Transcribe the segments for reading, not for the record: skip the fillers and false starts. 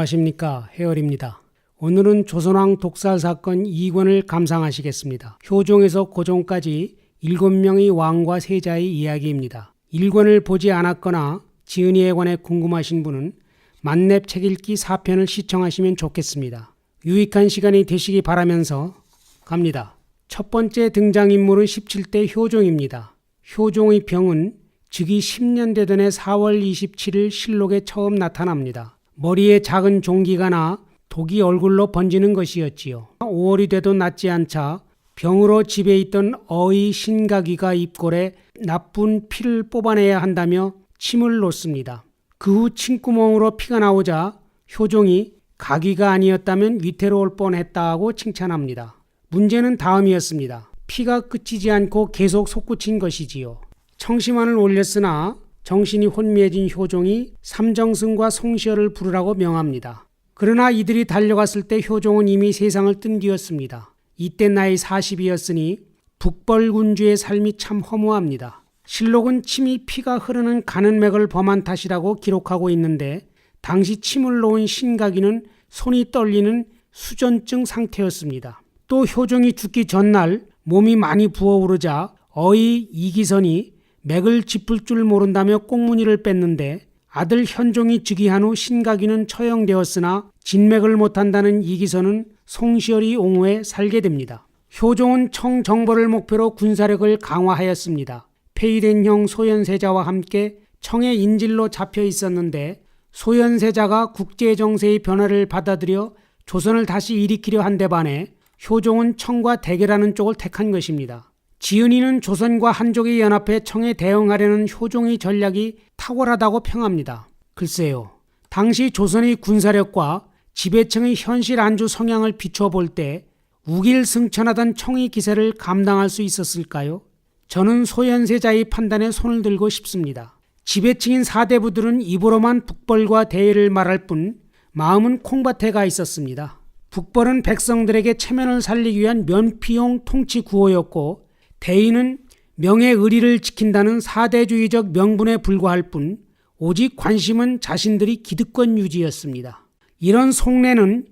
안녕하십니까, 해열입니다. 오늘은 조선왕 독살 사건 2권을 감상하시겠습니다. 효종에서 고종까지 7명의 왕과 세자의 이야기입니다. 1권을 보지 않았거나 지은이에 관해 궁금하신 분은 만렙 책 읽기 4편을 시청하시면 좋겠습니다. 유익한 시간이 되시기 바라면서 갑니다. 첫 번째 등장인물은 17대 효종입니다. 효종의 병은 즉위 10년 되던 해 4월 27일 실록에 처음 나타납니다. 머리에 작은 종기가 나 독이 얼굴로 번지는 것이었지요. 5월이 돼도 낫지 않자 병으로 집에 있던 어의 신가귀가 입골에 나쁜 피를 뽑아내야 한다며 침을 놓습니다. 그 후 침구멍으로 피가 나오자 효종이 가귀가 아니었다면 위태로울 뻔했다고 칭찬합니다. 문제는 다음이었습니다. 피가 그치지 않고 계속 솟구친 것이지요. 청심환을 올렸으나 정신이 혼미해진 효종이 삼정승과 송시열을 부르라고 명합니다. 그러나 이들이 달려갔을 때 효종은 이미 세상을 뜬 뒤였습니다. 이때 나이 40이었으니 북벌군주의 삶이 참 허무합니다. 실록은 침이 피가 흐르는 가는 맥을 범한 탓이라고 기록하고 있는데 당시 침을 놓은 신가귀는 손이 떨리는 수전증 상태였습니다. 또 효종이 죽기 전날 몸이 많이 부어오르자 어의 이기선이 맥을 짚을 줄 모른다며 꽁무니를 뺐는데 아들 현종이 즉위한 후 신가귀는 처형되었으나 진맥을 못한다는 이기선은 송시열이 옹호해 살게 됩니다. 효종은 청정벌을 목표로 군사력을 강화하였습니다. 폐위된 형 소현세자와 함께 청의 인질로 잡혀 있었는데 소현세자가 국제정세의 변화를 받아들여 조선을 다시 일으키려 한 데 반해 효종은 청과 대결하는 쪽을 택한 것입니다. 지은이는 조선과 한족이 연합해 청에 대응하려는 효종의 전략이 탁월하다고 평합니다. 글쎄요, 당시 조선의 군사력과 지배층의 현실 안주 성향을 비춰볼 때 우길승천하던 청의 기세를 감당할 수 있었을까요? 저는 소현세자의 판단에 손을 들고 싶습니다. 지배층인 사대부들은 입으로만 북벌과 대의를 말할 뿐 마음은 콩밭에 가 있었습니다. 북벌은 백성들에게 체면을 살리기 위한 면피용 통치 구호였고 대의는 명예의리를 지킨다는 사대주의적 명분에 불과할 뿐 오직 관심은 자신들이 기득권 유지였습니다. 이런 속내는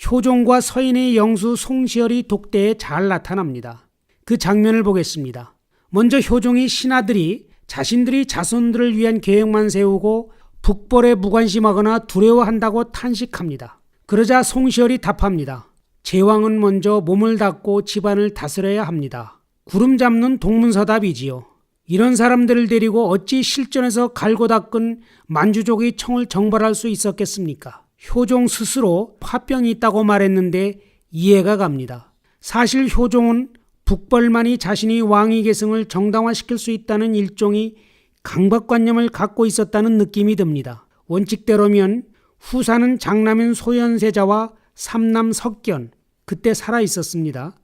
효종과 서인의 영수 송시열의 독대에 잘 나타납니다. 그 장면을 보겠습니다. 먼저 효종이 신하들이 자신들이 자손들을 위한 계획만 세우고 북벌에 무관심하거나 두려워한다고 탄식합니다. 그러자 송시열이 답합니다. 제왕은 먼저 몸을 닦고 집안을 다스려야 합니다. 구름 잡는 동문서답이지요. 이런 사람들을 데리고 어찌 실전에서 갈고 닦은 만주족의 청을 정벌할 수 있었겠습니까? 효종 스스로 화병이 있다고 말했는데 이해가 갑니다. 사실 효종은 북벌만이 자신이 왕위 계승을 정당화시킬 수 있다는 일종의 강박관념을 갖고 있었다는 느낌이 듭니다. 원칙대로면 후사는 장남인 소현세자와 삼남 석견, 그때 살아 있었습니다.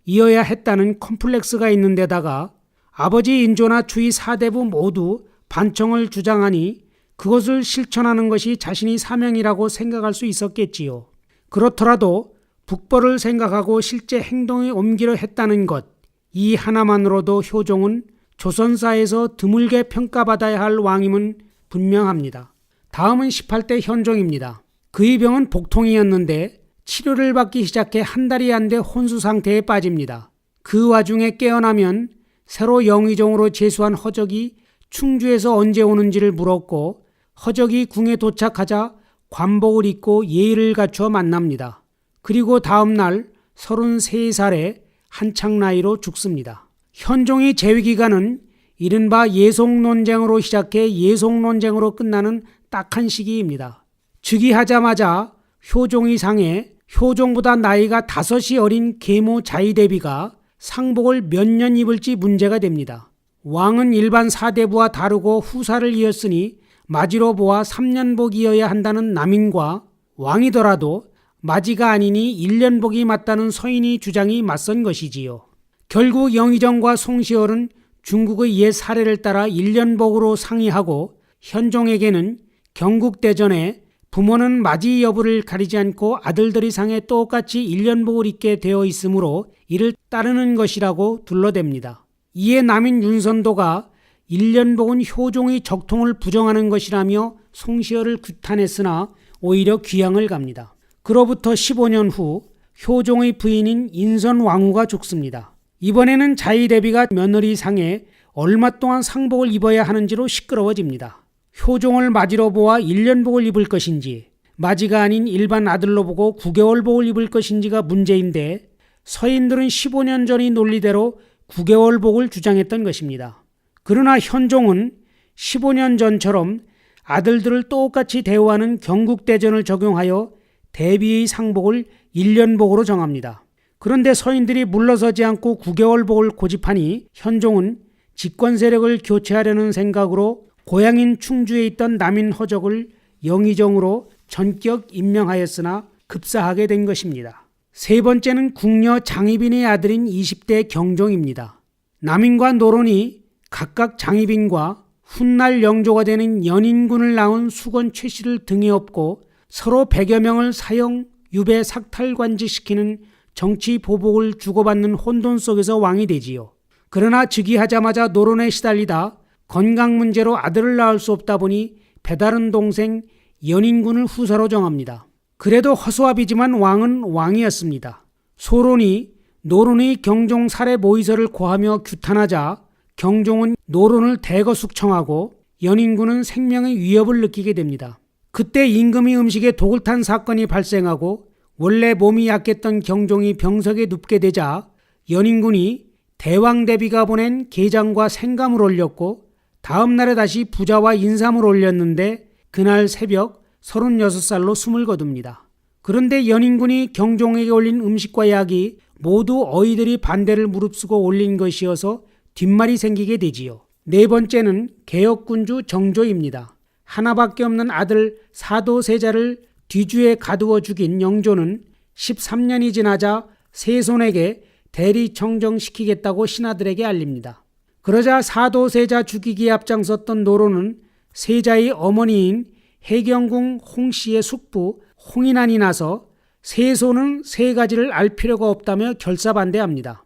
이어야 했다는 컴플렉스가 있는 데다가 아버지 인조나 주위 사대부 모두 반청을 주장하니 그것을 실천하는 것이 자신의 사명이라고 생각할 수 있었겠지요. 그렇더라도 북벌을 생각하고 실제 행동에 옮기려 했다는 것, 이 하나만으로도 효종은 조선사에서 드물게 평가받아야 할 왕임은 분명합니다. 다음은 18대 현종입니다. 그의 병은 복통이었는데 치료를 받기 시작해 한 달이 안 돼 혼수 상태에 빠집니다. 그 와중에 깨어나면 새로 영의정으로 제수한 허적이 충주에서 언제 오는지를 물었고 허적이 궁에 도착하자 관복을 입고 예의를 갖추어 만납니다. 그리고 다음 날 33살에 한창 나이로 죽습니다. 현종의 재위기간은 이른바 예송논쟁으로 시작해 예송논쟁으로 끝나는 딱한 시기입니다. 즉위하자마자 효종이 상해 효종보다 나이가 5이 어린 계모 자의대비가 상복을 몇 년 입을지 문제가 됩니다. 왕은 일반 사대부와 다르고 후사를 이었으니 마지로 보아 3년복이어야 한다는 남인과 왕이더라도 마지가 아니니 1년복이 맞다는 서인의 주장이 맞선 것이지요. 결국 영의정과 송시열은 중국의 옛 사례를 따라 1년복으로 상의하고 현종에게는 경국대전에 부모는 맞이 여부를 가리지 않고 아들들이 상에 똑같이 1년복을 입게 되어 있으므로 이를 따르는 것이라고 둘러댑니다. 이에 남인 윤선도가 1년복은 효종의 적통을 부정하는 것이라며 송시열을 규탄했으나 오히려 귀양을 갑니다. 그로부터 15년 후 효종의 부인인 인선왕후가 죽습니다. 이번에는 자의대비가 며느리 상에 얼마 동안 상복을 입어야 하는지로 시끄러워집니다. 효종을 맞이로 보아 1년복을 입을 것인지 맞이가 아닌 일반 아들로 보고 9개월복을 입을 것인지가 문제인데 서인들은 15년 전의 논리대로 9개월복을 주장했던 것입니다. 그러나 현종은 15년 전처럼 아들들을 똑같이 대우하는 경국대전을 적용하여 대비의 상복을 1년복으로 정합니다. 그런데 서인들이 물러서지 않고 9개월복을 고집하니 현종은 집권 세력을 교체하려는 생각으로 고향인 충주에 있던 남인 허적을 영의정으로 전격 임명하였으나 급사하게 된 것입니다. 세 번째는 궁녀 장희빈의 아들인 20대 경종입니다. 남인과 노론이 각각 장희빈과 훗날 영조가 되는 연인군을 낳은 수건 최씨를 등에 업고 서로 100여 명을 사형, 유배, 삭탈관직시키는 정치 보복을 주고받는 혼돈 속에서 왕이 되지요. 그러나 즉위하자마자 노론에 시달리다 건강 문제로 아들을 낳을 수 없다 보니 배다른 동생 연인군을 후사로 정합니다. 그래도 허수아비지만 왕은 왕이었습니다. 소론이 노론의 경종 살해 모의서를 고하며 규탄하자 경종은 노론을 대거숙청하고 연인군은 생명의 위협을 느끼게 됩니다. 그때 임금이 음식에 독을 탄 사건이 발생하고 원래 몸이 약했던 경종이 병석에 눕게 되자 연인군이 대왕대비가 보낸 게장과 생감을 올렸고 다음 날에 다시 부자와 인삼을 올렸는데 그날 새벽 36살로 숨을 거둡니다. 그런데 연인군이 경종에게 올린 음식과 약이 모두 어이들이 반대를 무릅쓰고 올린 것이어서 뒷말이 생기게 되지요. 네 번째는 개혁군주 정조입니다. 하나밖에 없는 아들 사도세자를 뒤주에 가두어 죽인 영조는 13년이 지나자 세손에게 대리 청정시키겠다고 신하들에게 알립니다. 그러자 사도세자 죽이기에 앞장섰던 노론은 세자의 어머니인 해경궁 홍씨의 숙부 홍인안이 나서 세손은 세 가지를 알 필요가 없다며 결사반대합니다.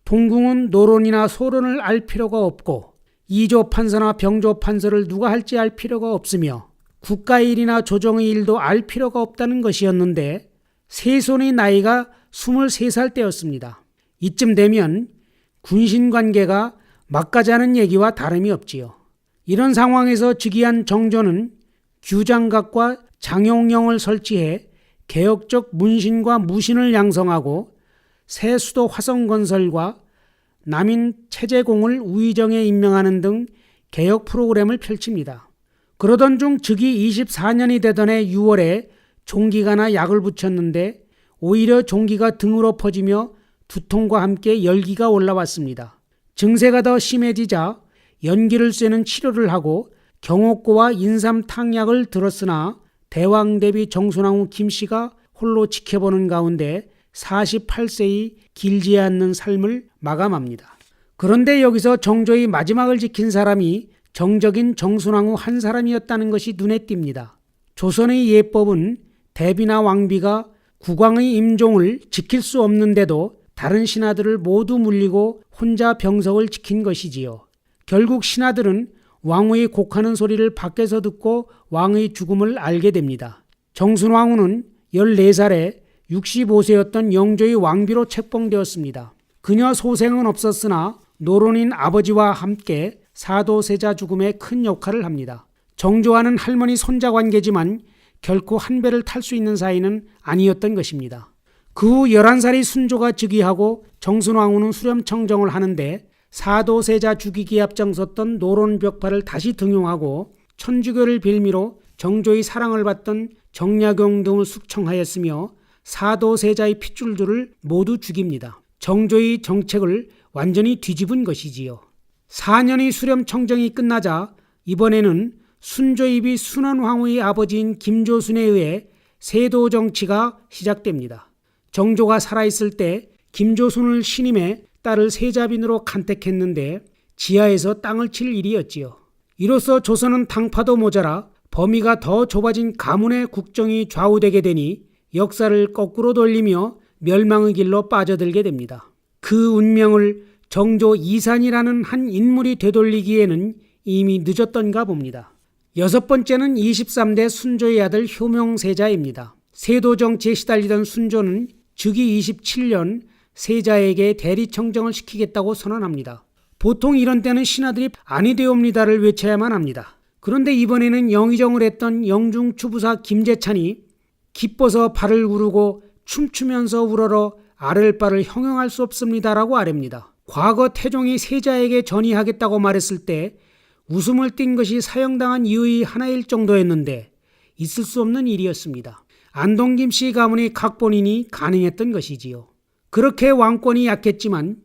동궁은 노론이나 소론을 알 필요가 없고 이조 판서나 병조 판서를 누가 할지 알 필요가 없으며 국가의 일이나 조정의 일도 알 필요가 없다는 것이었는데 세손의 나이가 23살 때였습니다. 이쯤 되면 군신관계가 막가자는 얘기와 다름이 없지요. 이런 상황에서 즉위한 정조는 규장각과 장용령을 설치해 개혁적 문신과 무신을 양성하고 새 수도 화성건설과 남인 체제공을 우의정에 임명하는 등 개혁 프로그램을 펼칩니다. 그러던 중 즉위 24년이 되던 해 6월에 종기가나 약을 붙였는데 오히려 종기가 등으로 퍼지며 두통과 함께 열기가 올라왔습니다. 증세가 더 심해지자 연기를 쐬는 치료를 하고 경옥고와 인삼탕약을 들었으나 대왕 대비 정순왕후 김씨가 홀로 지켜보는 가운데 48세의 길지 않는 삶을 마감합니다. 그런데 여기서 정조의 마지막을 지킨 사람이 정적인 정순왕후 한 사람이었다는 것이 눈에 띕니다. 조선의 예법은 대비나 왕비가 국왕의 임종을 지킬 수 없는데도 다른 신하들을 모두 물리고 혼자 병석을 지킨 것이지요. 결국 신하들은 왕후의 곡하는 소리를 밖에서 듣고 왕의 죽음을 알게 됩니다. 정순왕후는 14살에 65세였던 영조의 왕비로 책봉되었습니다. 그녀 소생은 없었으나 노론인 아버지와 함께 사도세자 죽음에 큰 역할을 합니다. 정조와는 할머니 손자 관계지만 결코 한 배를 탈 수 있는 사이는 아니었던 것입니다. 그 후 11살의 순조가 즉위하고 정순왕후는 수렴청정을 하는데 사도세자 죽이기에 앞장섰던 노론벽파를 다시 등용하고 천주교를 빌미로 정조의 사랑을 받던 정약용 등을 숙청하였으며 사도세자의 핏줄들을 모두 죽입니다. 정조의 정책을 완전히 뒤집은 것이지요. 4년의 수렴청정이 끝나자 이번에는 순조입이 순원왕후의 아버지인 김조순에 의해 세도 정치가 시작됩니다. 정조가 살아있을 때 김조순을 신임해 딸을 세자빈으로 간택했는데 지하에서 땅을 칠 일이었지요. 이로써 조선은 당파도 모자라 범위가 더 좁아진 가문의 국정이 좌우되게 되니 역사를 거꾸로 돌리며 멸망의 길로 빠져들게 됩니다. 그 운명을 정조 이산이라는 한 인물이 되돌리기에는 이미 늦었던가 봅니다. 여섯 번째는 23대 순조의 아들 효명세자입니다. 세도 정치에 시달리던 순조는 즉위 27년 세자에게 대리청정을 시키겠다고 선언합니다. 보통 이런 때는 신하들이 아니되옵니다를 외쳐야만 합니다. 그런데 이번에는 영의정을 했던 영중 추부사 김재찬이 기뻐서 발을 구르고 춤추면서 우러러 아랠 바를 형용할 수 없습니다라고 아뢰입니다. 과거 태종이 세자에게 전의하겠다고 말했을 때 웃음을 띤 것이 사형당한 이유의 하나일 정도였는데 있을 수 없는 일이었습니다. 안동김 씨 가문의 각본이니 가능했던 것이지요. 그렇게 왕권이 약했지만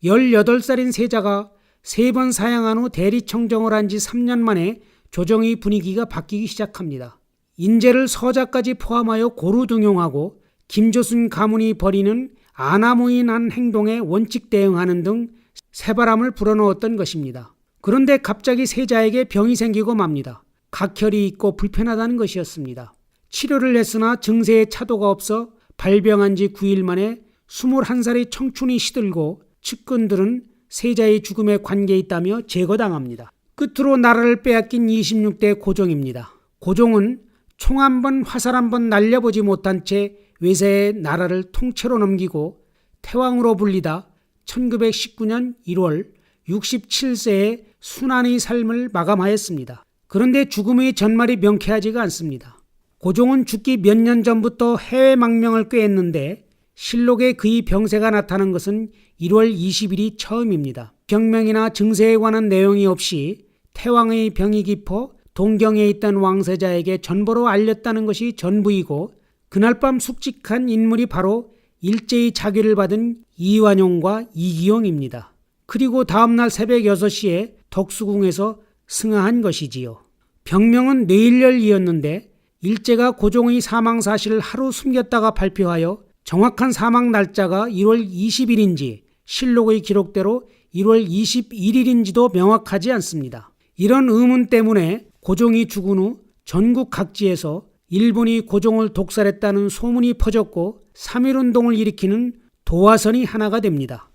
18살인 세자가 3번 사양한 후 대리청정을 한 지 3년 만에 조정의 분위기가 바뀌기 시작합니다. 인재를 서자까지 포함하여 고루 등용하고 김조순 가문이 벌이는 아나무인한 행동에 원칙 대응하는 등 새바람을 불어넣었던 것입니다. 그런데 갑자기 세자에게 병이 생기고 맙니다. 각혈이 있고 불편하다는 것이었습니다. 치료를 했으나 증세에 차도가 없어 발병한 지 9일 만에 21살의 청춘이 시들고 측근들은 세자의 죽음에 관계 있다며 제거당합니다. 끝으로 나라를 빼앗긴 26대 고종입니다. 고종은 총 한 번 화살 한 번 날려보지 못한 채 외세의 나라를 통째로 넘기고 태왕으로 불리다 1919년 1월 67세에 순환의 삶을 마감하였습니다. 그런데 죽음의 전말이 명쾌하지가 않습니다. 고종은 죽기 몇 년 전부터 해외 망명을 꾀했는데 실록에 그의 병세가 나타난 것은 1월 20일이 처음입니다. 병명이나 증세에 관한 내용이 없이 태왕의 병이 깊어 동경에 있던 왕세자에게 전보로 알렸다는 것이 전부이고 그날 밤 숙직한 인물이 바로 일제히 자귀를 받은 이완용과 이기용입니다. 그리고 다음날 새벽 6시에 덕수궁에서 승하한 것이지요. 병명은 뇌일열이었는데 일제가 고종의 사망 사실을 하루 숨겼다가 발표하여 정확한 사망 날짜가 1월 20일인지 실록의 기록대로 1월 21일인지도 명확하지 않습니다. 이런 의문 때문에 고종이 죽은 후 전국 각지에서 일본이 고종을 독살했다는 소문이 퍼졌고 3.1운동을 일으키는 도화선이 하나가 됩니다.